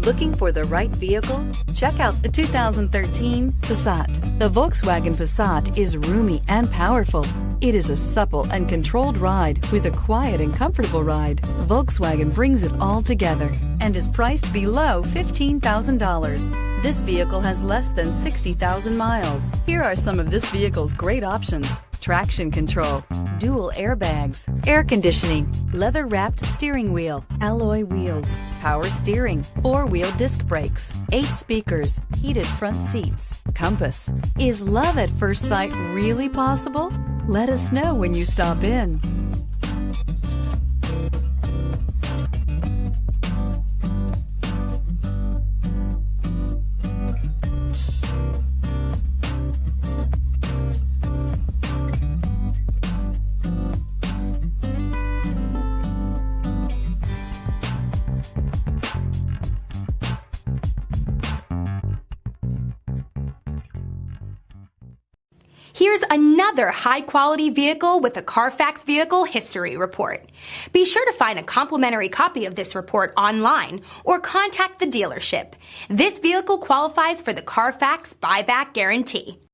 Looking for the right vehicle? Check out the 2013 Passat. The Volkswagen Passat is roomy and powerful. It is a supple and controlled ride with a quiet and comfortable ride. Volkswagen brings it all together and is priced below $15,000. This vehicle has less than 60,000 miles. Here are some of this vehicle's great options: traction control, dual airbags, air conditioning, leather-wrapped steering wheel, alloy wheels, power steering, four-wheel disc brakes, 8 speakers, heated front seats, compass. Is love at first sight really possible? Let us know when you stop in. Here's another high-quality vehicle with a Carfax Vehicle History Report. Be sure to find a complimentary copy of this report online or contact the dealership. This vehicle qualifies for the Carfax Buyback Guarantee.